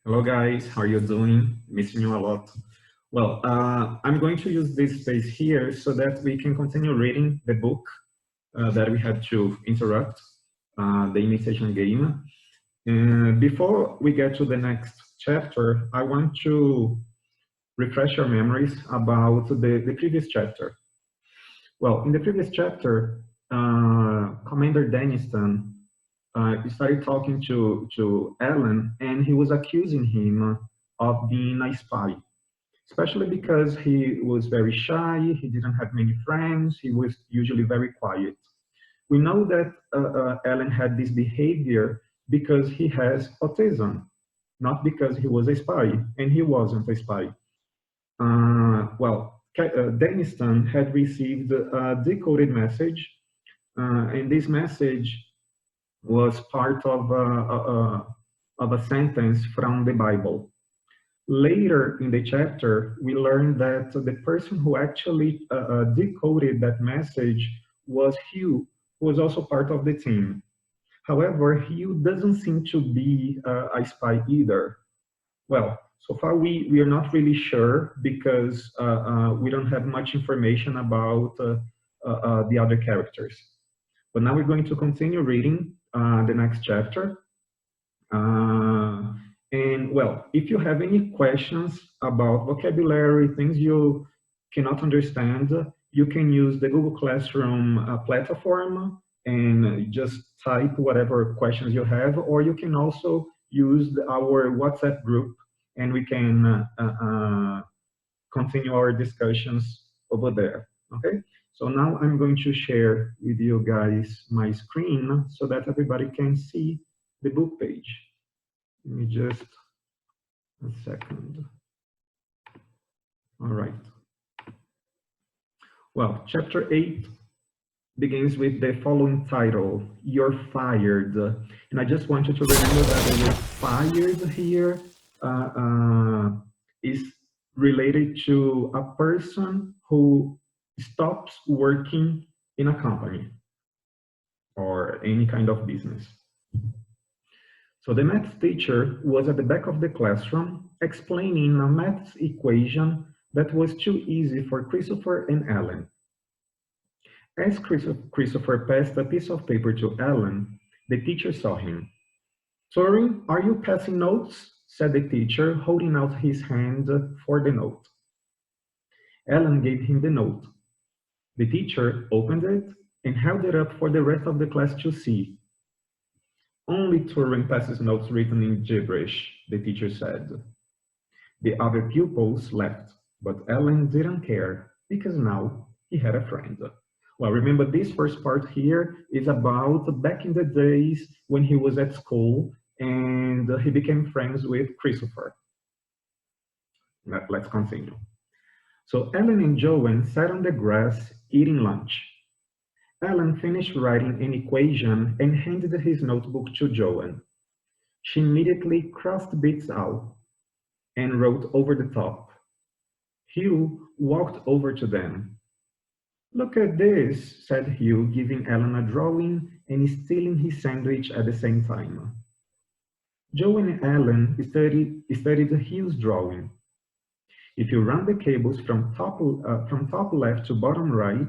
Hello guys, how are you doing? Missing you a lot. Well, I'm going to use this space here so that we can continue reading the book that we had to interrupt, the imitation game. And before we get to the next chapter, I want to refresh your memories about the previous chapter. Well, in the previous chapter, Commander Denniston started talking to Alan, and he was accusing him of being a spy, especially because he was very shy, he didn't have many friends, he was usually very quiet. We know that Alan had this behavior because he has autism, not because he was a spy, and he wasn't a spy. Denniston had received a decoded message, and this message was part of a sentence from the Bible. Later in the chapter, we learn that the person who actually decoded that message was Hugh, who was also part of the team. However, Hugh doesn't seem to be a spy either. Well, so far we are not really sure because we don't have much information about the other characters. But now we're going to continue reading the next chapter. Uh, and well, if you have any questions about vocabulary, things you cannot understand, you can use the Google Classroom platform and just type whatever questions you have, or you can also use our WhatsApp group and we can continue our discussions over there. Okay, so now I'm going to share with you guys my screen so that everybody can see the book page. Let me just a second. All right. Well, chapter 8 begins with the following title, You're Fired. And I just want you to remember that the word fired here is related to a person who stops working in a company or any kind of business. So the math teacher was at the back of the classroom explaining a math equation that was too easy for Christopher and Alan. As Christopher passed a piece of paper to Alan, the teacher saw him. Turing, are you passing notes? Said the teacher, holding out his hand for the note. Alan gave him the note. The teacher opened it and held it up for the rest of the class to see. Only Turing passes notes written in gibberish, the teacher said. The other pupils laughed, but Alan didn't care because now he had a friend. Well, remember this first part here is about back in the days when he was at school and he became friends with Christopher. Let's continue. So Alan and Joanne sat on the grass eating lunch. Alan finished writing an equation and handed his notebook to Joanne. She immediately crossed bits out and wrote over the top. Hugh walked over to them. Look at this, said Hugh, giving Alan a drawing and stealing his sandwich at the same time. Joanne and Alan studied Hugh's drawing. If you run the cables from top left to bottom right,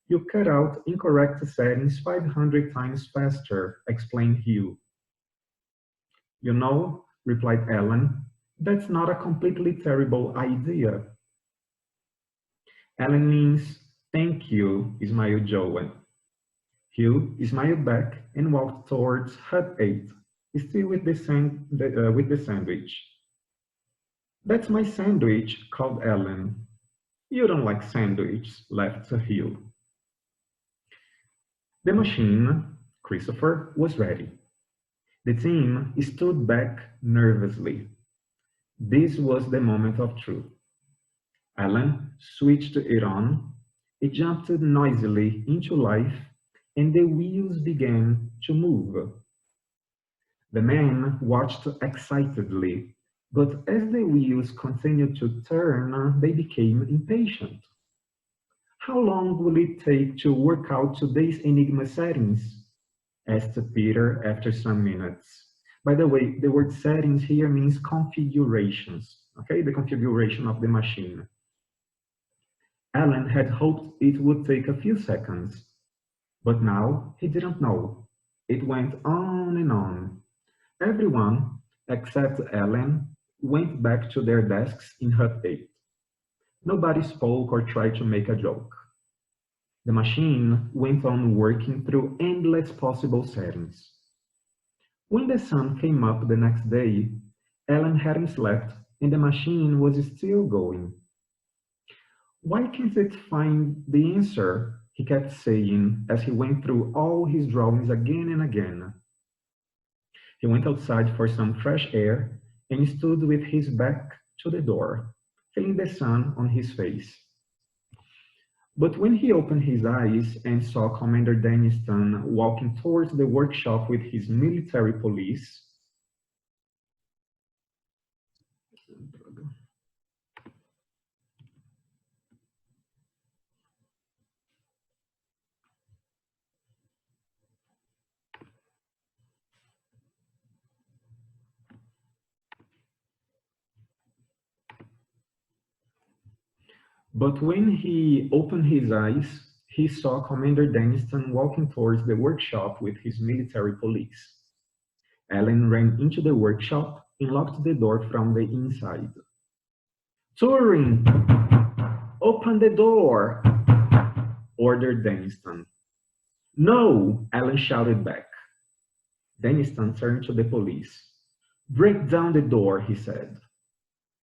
you cut out incorrect settings 500 times faster, explained Hugh. You know, replied Alan, that's not a completely terrible idea. Alan means thank you, smiled Joanne. Hugh smiled back and walked towards Hut 8, still with the sandwich. That's my sandwich, called Alan. You don't like sandwiches, laughed Hugh. The machine, Christopher, was ready. The team stood back nervously. This was the moment of truth. Alan switched it on, it jumped noisily into life, and the wheels began to move. The men watched excitedly, but as the wheels continued to turn, they became impatient. How long will it take to work out today's Enigma settings? Asked Peter after some minutes. By the way, the word settings here means configurations, okay? The configuration of the machine. Alan had hoped it would take a few seconds, but now he didn't know. It went on and on. Everyone, except Alan, went back to their desks in Hut 8. Nobody spoke or tried to make a joke. The machine went on working through endless possible settings. When the sun came up the next day, Alan hadn't slept and the machine was still going. Why can't it find the answer? He kept saying as he went through all his drawings again and again. He went outside for some fresh air and stood with his back to the door, feeling the sun on his face. But when he opened his eyes and saw Commander Denniston walking towards the workshop with his military police, but when he opened his eyes, he saw Commander Denniston walking towards the workshop with his military police. Alan ran into the workshop and locked the door from the inside. Turing, open the door, ordered Denniston. No, Alan shouted back. Denniston turned to the police. Break down the door, he said.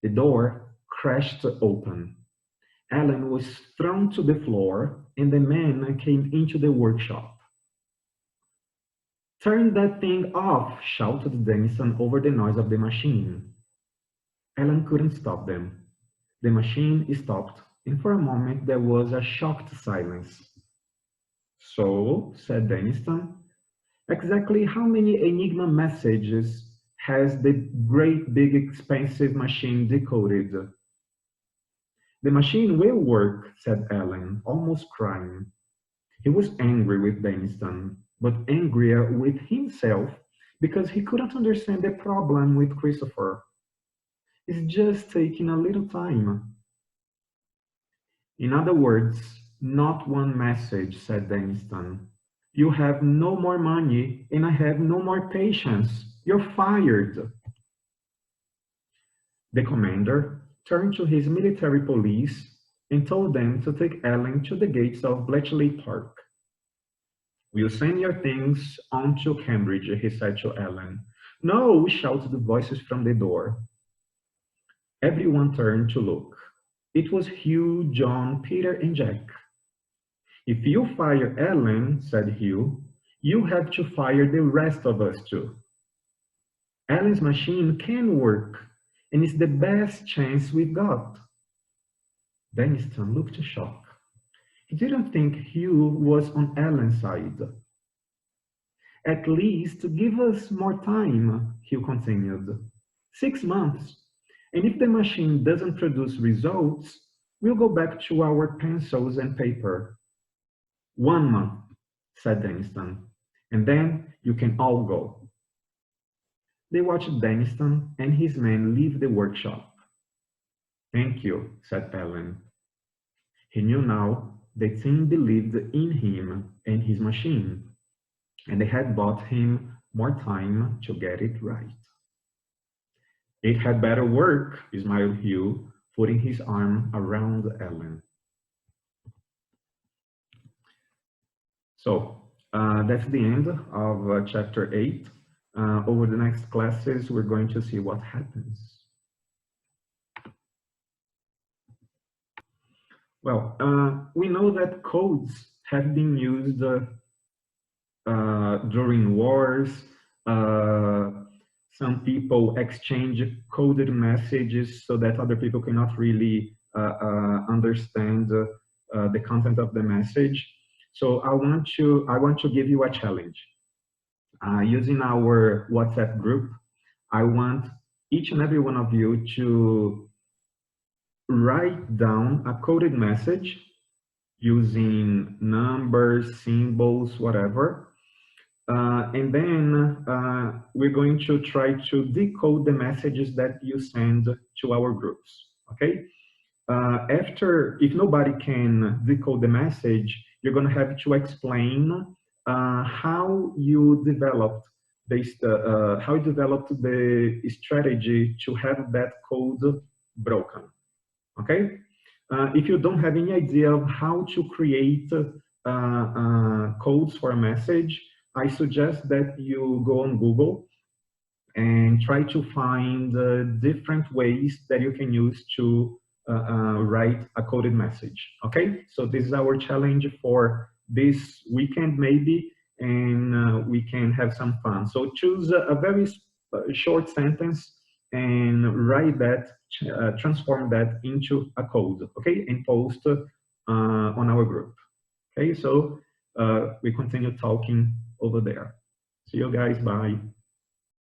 The door crashed open. Alan was thrown to the floor and the man came into the workshop. Turn that thing off, shouted Denniston over the noise of the machine. Alan couldn't stop them. The machine stopped, and for a moment there was a shocked silence. So, said Denniston, exactly how many Enigma messages has the great big expensive machine decoded? The machine will work, said Alan, almost crying. He was angry with Denniston, but angrier with himself because he couldn't understand the problem with Christopher. It's just taking a little time. In other words, not one message, said Denniston. You have no more money and I have no more patience. You're fired. The commander turned to his military police and told them to take Alan to the gates of Bletchley Park. We'll send your things on to Cambridge, he said to Alan. No, shouted the voices from the door. Everyone turned to look. It was Hugh, John, Peter, and Jack. If you fire Alan, said Hugh, you have to fire the rest of us too. Alan's machine can work, and it's the best chance we've got. Denniston looked shocked. He didn't think Hugh was on Alan's side. At least give us more time, Hugh continued. 6 months. And if the machine doesn't produce results, we'll go back to our pencils and paper. 1 month, said Denniston, and then you can all go. They watched Denniston and his men leave the workshop. Thank you, said Alan. He knew now the team believed in him and his machine, and they had bought him more time to get it right. It had better work, smiled Hugh, putting his arm around Alan. So that's the end of chapter 8. Over the next classes, we're going to see what happens. Well, we know that codes have been used during wars. Some people exchange coded messages so that other people cannot really understand the content of the message. So I want to give you a challenge. Using our WhatsApp group, I want each and every one of you to write down a coded message using numbers, symbols, whatever, And then we're going to try to decode the messages that you send to our groups, okay? After, if nobody can decode the message, you're going to have to explain how you developed the strategy to have that code broken. Okay. If you don't have any idea of how to create codes for a message, I suggest that you go on Google and try to find different ways that you can use to write a coded message. Okay, so this is our challenge for this weekend maybe, and we can have some fun. So choose a very short sentence and write that, transform that into a code, okay, and post on our group. Okay, so we continue talking over there. See you guys, bye.